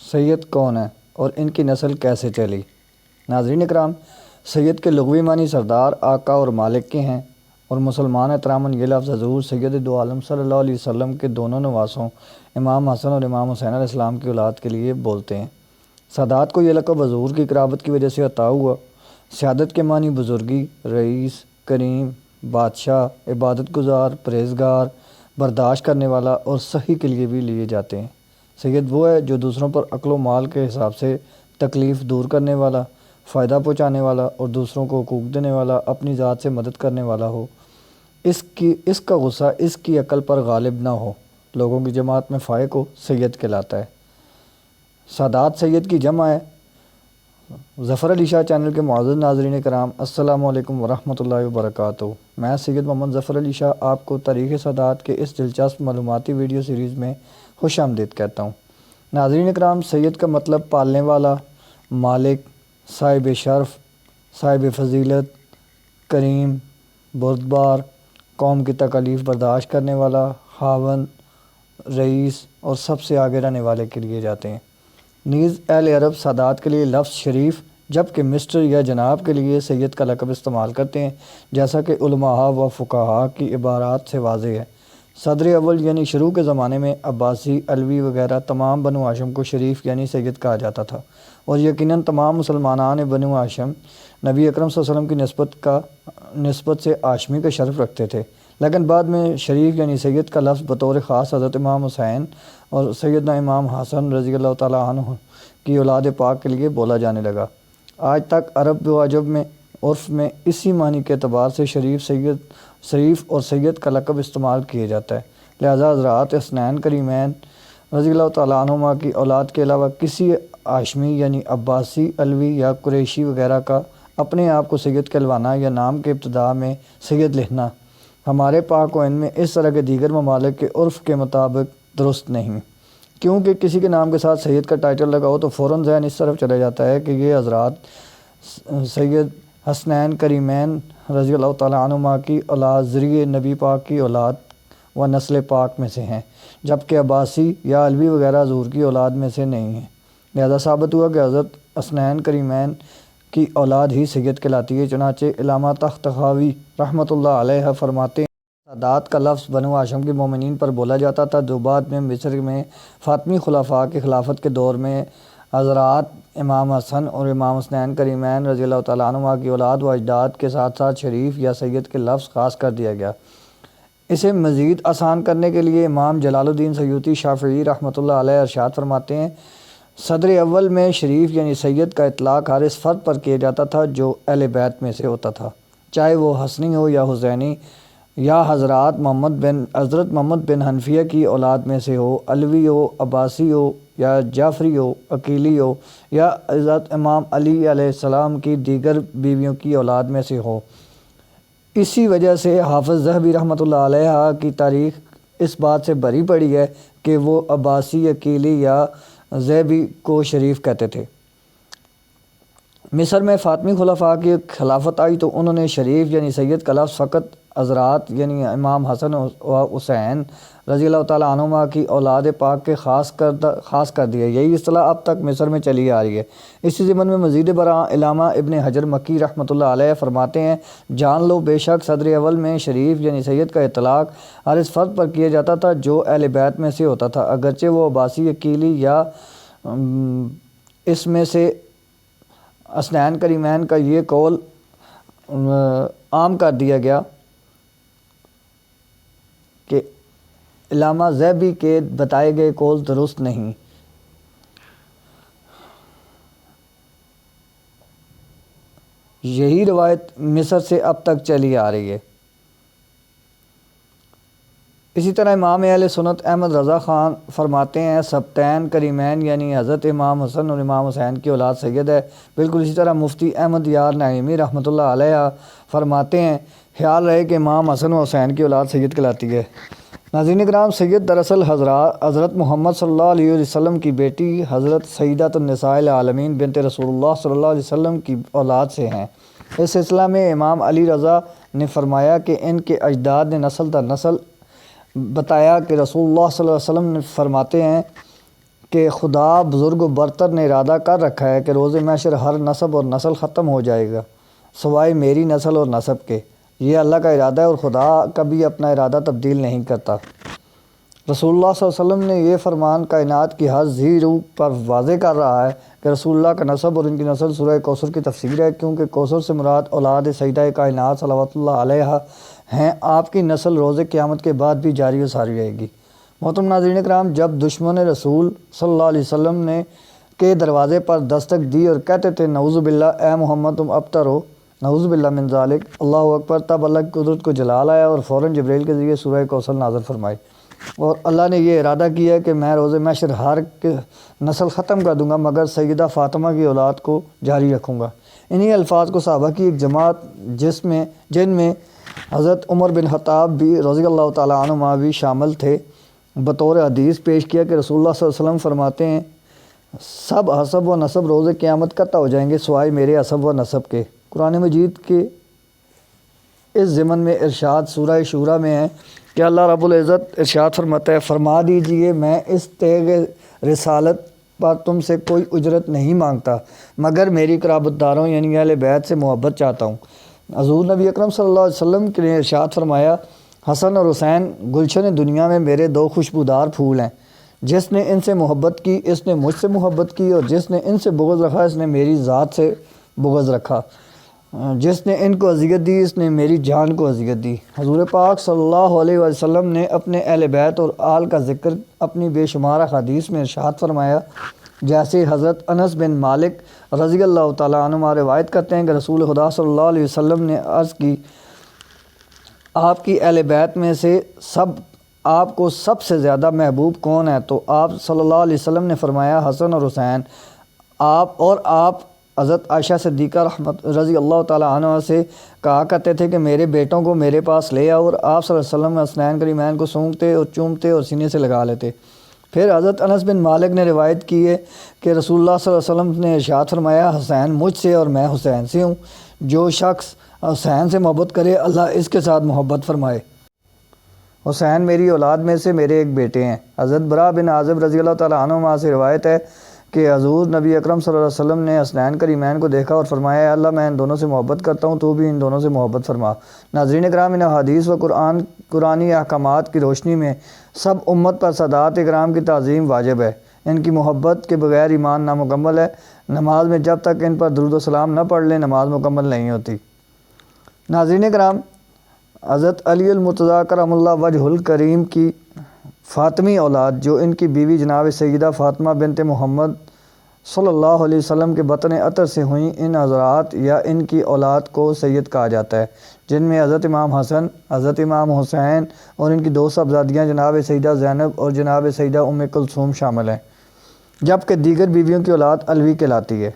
سید کون ہے اور ان کی نسل کیسے چلی؟ ناظرین اکرام، سید کے لغوی معنی سردار، آقا اور مالک کے ہیں، اور مسلمان احتراماً یہ لفظ حضور سید دو عالم صلی اللہ علیہ وسلم کے دونوں نواسوں امام حسن اور امام حسین علیہ السلام کی اولاد کے لیے بولتے ہیں۔ سادات کو یہ لقب حضور کی قرابت کی وجہ سے عطا ہوا۔ سیادت کے معنی بزرگی، رئیس، کریم، بادشاہ، عبادت گزار، پرہیزگار، برداشت کرنے والا اور سخی کے لیے بھی لیے جاتے ہیں۔ سید وہ ہے جو دوسروں پر عقل و مال کے حساب سے تکلیف دور کرنے والا، فائدہ پہنچانے والا اور دوسروں کو حقوق دینے والا، اپنی ذات سے مدد کرنے والا ہو، اس کا غصہ اس کی عقل پر غالب نہ ہو، لوگوں کی جماعت میں فائق ہو، سید کہلاتا ہے۔ سادات سید کی جمع ہے۔ ظفر علی شاہ چینل کے معزز ناظرین کرام، السلام علیکم ورحمۃ اللہ وبرکاتہ۔ میں سید محمد ظفر علی شاہ آپ کو تاریخ سادات کے اس دلچسپ معلوماتی ویڈیو سیریز میں خوش آمدید کہتا ہوں۔ ناظرین کرام، سید کا مطلب پالنے والا، مالک، صاحب شرف، صاحب فضیلت، کریم، بردبار، قوم کی تکالیف برداشت کرنے والا، خاوند، رئیس اور سب سے آگے رہنے والے کے لیے جاتے ہیں۔ نیز اہل عرب سادات کے لیے لفظ شریف جبکہ مسٹر یا جناب کے لیے سید کا لقب استعمال کرتے ہیں، جیسا کہ علماء و فقہاء کی عبارات سے واضح ہے۔ صدر اول یعنی شروع کے زمانے میں عباسی، علوی وغیرہ تمام بنو ہاشم کو شریف یعنی سید کہا جاتا تھا، اور یقیناً تمام مسلمانان بنو ہاشم نبی اکرم صلی اللہ علیہ وسلم کی نسبت سے ہاشمی کا شرف رکھتے تھے، لیکن بعد میں شریف یعنی سید کا لفظ بطور خاص حضرت امام حسین اور سیدنا امام حسن رضی اللہ تعالیٰ عنہ کی اولاد پاک کے لیے بولا جانے لگا۔ آج تک عرب و عجم میں عرف میں اسی معنی کے اعتبار سے شریف اور سید کا لقب استعمال کیا جاتا ہے، لہذا حضرات حسنین کریمین رضی اللہ تعالیٰ عنہما کی اولاد کے علاوہ کسی ہاشمی یعنی عباسی، علوی یا قریشی وغیرہ کا اپنے آپ کو سید کہلوانا یا نام کے ابتدا میں سید لکھنا ہمارے پاک و ہند میں اس طرح کے دیگر ممالک کے عرف کے مطابق درست نہیں، کیونکہ کسی کے نام کے ساتھ سید کا ٹائٹل لگا ہو تو فوراً ذہن اس طرف چلا جاتا ہے کہ یہ حضرات سید حسنین کریمین رضی اللہ تعالیٰ عنہما کی اولاد، ذریعہ نبی پاک کی اولاد و نسل پاک میں سے ہیں، جبکہ عباسی یا علوی وغیرہ حضور کی اولاد میں سے نہیں ہیں۔ لہذا ثابت ہوا کہ حضرت حسنین کریمین کی اولاد ہی سید کہلاتی ہے۔ چنانچہ علامہ طحطحاوی رحمۃ اللہ علیہ فرماتے ہیں، سادات کا لفظ بنو ہاشم کے مومنین پر بولا جاتا تھا، جو بعد میں مصر میں فاطمی خلفاء کی خلافت کے دور میں حضرات امام حسن اور امام حسنین کریمین رضی اللہ تعالیٰ عنہما کی اولاد و اجداد کے ساتھ ساتھ شریف یا سید کے لفظ خاص کر دیا گیا۔ اسے مزید آسان کرنے کے لیے امام جلال الدین سیوطی شافعی رحمۃ اللہ علیہ ارشاد فرماتے ہیں، صدر اول میں شریف یعنی سید کا اطلاق ہر اس فرد پر کیا جاتا تھا جو اہل بیت میں سے ہوتا تھا، چاہے وہ حسنی ہو یا حسینی، یا حضرت محمد بن حنفیہ کی اولاد میں سے ہو، علوی ہو، عباسی ہو یا جعفری ہو، عقیلی ہو، یا حضرت امام علی علیہ السلام کی دیگر بیویوں کی اولاد میں سے ہو۔ اسی وجہ سے حافظ ذہبی رحمۃ اللہ علیہ کی تاریخ اس بات سے بری پڑی ہے کہ وہ عباسی، عقیلی یا ذہبی کو شریف کہتے تھے۔ مصر میں فاطمی خلفاء کی خلافت آئی تو انہوں نے شریف یعنی سید کا لفظ فقط حضرات یعنی امام حسن و حسین رضی اللہ تعالیٰ عنہما کی اولاد پاک کے خاص کر دیا۔ یہی اصطلاح اب تک مصر میں چلی آ رہی ہے۔ اسی ضمن میں مزید برآں علامہ ابن حجر مکی رحمۃ اللہ علیہ فرماتے ہیں، جان لو بے شک صدر اول میں شریف یعنی سید کا اطلاق ہر اس فرد پر کیا جاتا تھا جو اہل بیت میں سے ہوتا تھا، اگرچہ وہ عباسی، عقیلی یا اس میں سے حسنین کریمین کا یہ قول عام کر دیا گیا کہ علامہ ذہبی کے بتائے گئے قول درست نہیں۔ یہی روایت مصر سے اب تک چلی آ رہی ہے۔ اسی طرح امام اہل سنت احمد رضا خان فرماتے ہیں، سبتین کریمین یعنی حضرت امام حسن اور امام حسین کی اولاد سید ہے۔ بالکل اسی طرح مفتی احمد یار نعیمی رحمۃ اللہ علیہ فرماتے ہیں، خیال رہے کہ امام حسن و حسین کی اولاد سید کہلاتی ہے۔ ناظرین اکرام، سید دراصل حضرت محمد صلی اللہ علیہ وسلم کی بیٹی حضرت سیدۃ النساء العالمین بنت رسول اللہ صلی اللہ علیہ وسلم کی اولاد سے ہیں۔ اس سلسلہ میں امام علی رضا نے فرمایا کہ ان کے اجداد نے نسل در نسل بتایا کہ رسول اللہ صلی اللہ علیہ وسلم نے فرماتے ہیں کہ خدا بزرگ و برتر نے ارادہ کر رکھا ہے کہ روز محشر ہر نسب اور نسل ختم ہو جائے گا سوائے میری نسل اور نسب کے۔ یہ اللہ کا ارادہ ہے اور خدا کبھی اپنا ارادہ تبدیل نہیں کرتا۔ رسول اللہ صلی اللہ علیہ وسلم نے یہ فرمان کائنات کی ہر ذی روح پر واضح کر رہا ہے کہ رسول اللہ کا نسب اور ان کی نسل سورہ کوثر کی تفسیر ہے، کیونکہ کوثر سے مراد اولاد سیدہ کائنات صلوات اللہ علیہا ہیں۔ آپ کی نسل روز قیامت کے بعد بھی جاری و ساری رہے گی۔ محترم ناظرین کرام، جب دشمن رسول صلی اللہ علیہ وسلم نے کے دروازے پر دستک دی اور کہتے تھے نعوذ باللہ اے محمد تم ابتر ہو، نعوذ باللہ من ذالک، اللہ اکبر، تب اللہ کی قدرت کو جلال آیا اور فوراً جبریل کے ذریعے سورہ کوثر نازل فرمائی، اور اللہ نے یہ ارادہ کیا کہ میں روز محشر ہر نسل ختم کر دوں گا مگر سیدہ فاطمہ کی اولاد کو جاری رکھوں گا۔ انہی الفاظ کو صحابہ کی ایک جماعت جن میں حضرت عمر بن خطاب بھی رضی اللہ تعالیٰ عنہما بھی شامل تھے، بطور حدیث پیش کیا کہ رسول اللہ صلی اللہ علیہ وسلم فرماتے ہیں سب حسب و نسب روز قیامت قطع ہو جائیں گے سوائے میرے حسب و نسب کے۔ قرآن مجید کے اس ضمن میں ارشاد سورہ شورى میں ہے کہ اللہ رب العزت ارشاد فرماتا ہے فرما دیجئے میں اس تیغ رسالت پر تم سے کوئی اجرت نہیں مانگتا مگر میری قرابت داروں یعنی اہل بیت سے محبت چاہتا ہوں۔ حضور نبی اکرم صلی اللہ علیہ وسلم نے ارشاد فرمایا حسن اور حسین گلشن دنیا میں میرے دو خوشبودار پھول ہیں، جس نے ان سے محبت کی اس نے مجھ سے محبت کی، اور جس نے ان سے بغض رکھا اس نے میری ذات سے بغض رکھا، جس نے ان کو اذیت دی اس نے میری جان کو اذیت دی۔ حضور پاک صلی اللہ علیہ وسلم نے اپنے اہل بیت اور آل کا ذکر اپنی بے شمار احادیث میں ارشاد فرمایا، جیسے حضرت انس بن مالک رضی اللہ تعالیٰ عنہ روایت کرتے ہیں کہ رسول خدا صلی اللہ علیہ وسلم نے عرض کی آپ کی اہل بیت میں سے آپ کو سب سے زیادہ محبوب کون ہے؟ تو آپ صلی اللہ علیہ وسلم نے فرمایا حسن اور حسین۔ آپ حضرت عائشہ صدیقہ رضی اللہ تعالیٰ عنہ سے کہا کرتے تھے کہ میرے بیٹوں کو میرے پاس لے آؤ، اور آپ صلی اللہ علیہ وسلم حسنین کریمین کو سونگتے اور چومتے اور سینے سے لگا لیتے۔ پھر حضرت انس بن مالک نے روایت کی ہے کہ رسول اللہ صلی اللہ علیہ وسلم نے ارشاد فرمایا حسین مجھ سے اور میں حسین سے ہوں، جو شخص حسین سے محبت کرے اللہ اس کے ساتھ محبت فرمائے۔ حسین میری اولاد میں سے میرے ایک بیٹے ہیں۔ حضرت برا بن عازب رضی اللہ تعالیٰ عنہ سے روایت ہے کہ حضور نبی اکرم صلی اللہ علیہ وسلم نے حسنین کریمین کو دیکھا اور فرمایا اے اللہ میں ان دونوں سے محبت کرتا ہوں، تو بھی ان دونوں سے محبت فرما۔ ناظرین کرام، ان حدیث و قرآنی احکامات کی روشنی میں سب امت پر سادات اکرام کی تعظیم واجب ہے۔ ان کی محبت کے بغیر ایمان نامکمل ہے۔ نماز میں جب تک ان پر درود و سلام نہ پڑھ لیں نماز مکمل نہیں ہوتی۔ ناظرین کرام، حضرت علی المرتضیٰ کرم اللہ وجہ الکریم کی فاطمی اولاد جو ان کی بیوی جناب سیدہ فاطمہ بنت محمد صلی اللہ علیہ وسلم کے بطن عطر سے ہوئیں، ان حضرات یا ان کی اولاد کو سید کہا جاتا ہے، جن میں حضرت امام حسن، حضرت امام حسین اور ان کی دو صاحبزادیاں جناب سیدہ زینب اور جناب سیدہ ام کلثوم شامل ہیں، جبکہ دیگر بیویوں کی اولاد علوی کہلاتی ہے۔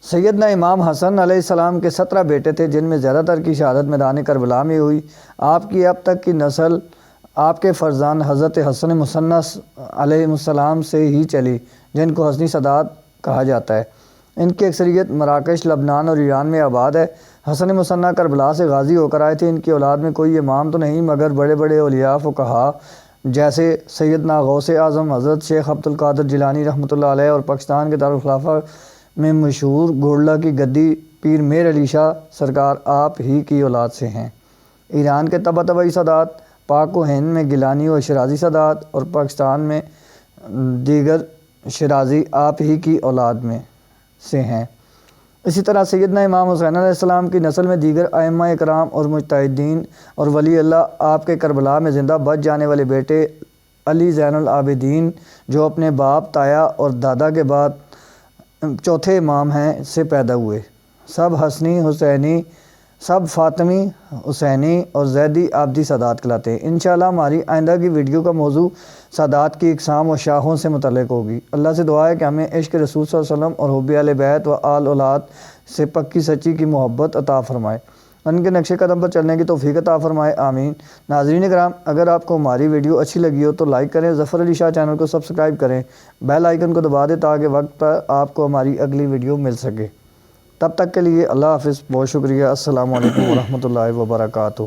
سیدنا امام حسن علیہ السلام کے 17 بیٹے تھے، جن میں زیادہ تر کی شہادت میدان کربلا میں ہوئی۔ آپ کی اب تک کی نسل آپ کے فرزند حضرت حسن مثنی علیہ السلام سے ہی چلی، جن کو حسنی سادات کہا جاتا ہے۔ ان کی اکثریت مراکش، لبنان اور ایران میں آباد ہے۔ حسن مثنی کربلا سے غازی ہو کر آئے تھے۔ ان کی اولاد میں کوئی امام تو نہیں مگر بڑے بڑے اولیاء فقہا جیسے سیدنا غوث اعظم حضرت شیخ عبد القادر جیلانی رحمۃ اللہ علیہ، اور پاکستان کے دارالخلافہ میں مشہور گولڈا کی گدی پیر میر علی شاہ سرکار آپ ہی کی اولاد سے ہیں۔ ایران کے طباطبائی سادات، پاک و ہند میں گیلانی و شیرازی سادات، اور پاکستان میں دیگر شیرازی آپ ہی کی اولاد میں سے ہیں۔ اسی طرح سیدنا امام حسین علیہ السلام کی نسل میں دیگر ائمہ اکرام اور مجتہدین اور ولی اللہ آپ کے کربلا میں زندہ بچ جانے والے بیٹے علی زین العابدین جو اپنے باپ، تایا اور دادا کے بعد چوتھے امام ہیں سے پیدا ہوئے، سب حسنی حسینی، سب فاطمی حسینی اور زیدی آبدی سادات کہلاتے ہیں۔ انشاءاللہ ہماری آئندہ کی ویڈیو کا موضوع سادات کی اقسام و شاخوں سے متعلق ہوگی۔ اللہ سے دعا ہے کہ ہمیں عشق رسول صلی اللہ علیہ وسلم اور حب اہل بیت و آل اولاد سے پکی سچی کی محبت عطا فرمائے، ان کے نقش قدم پر چلنے کی توفیق عطا فرمائے، آمین۔ ناظرین کرام، اگر آپ کو ہماری ویڈیو اچھی لگی ہو تو لائک کریں، ظفر علی شاہ چینل کو سبسکرائب کریں، بیل آئیکن کو دبا دیں تاکہ وقت پر آپ کو ہماری اگلی ویڈیو مل سکے۔ تب تک کے لیے اللہ حافظ، بہت شکریہ، السلام علیکم ورحمۃ اللہ وبرکاتہ۔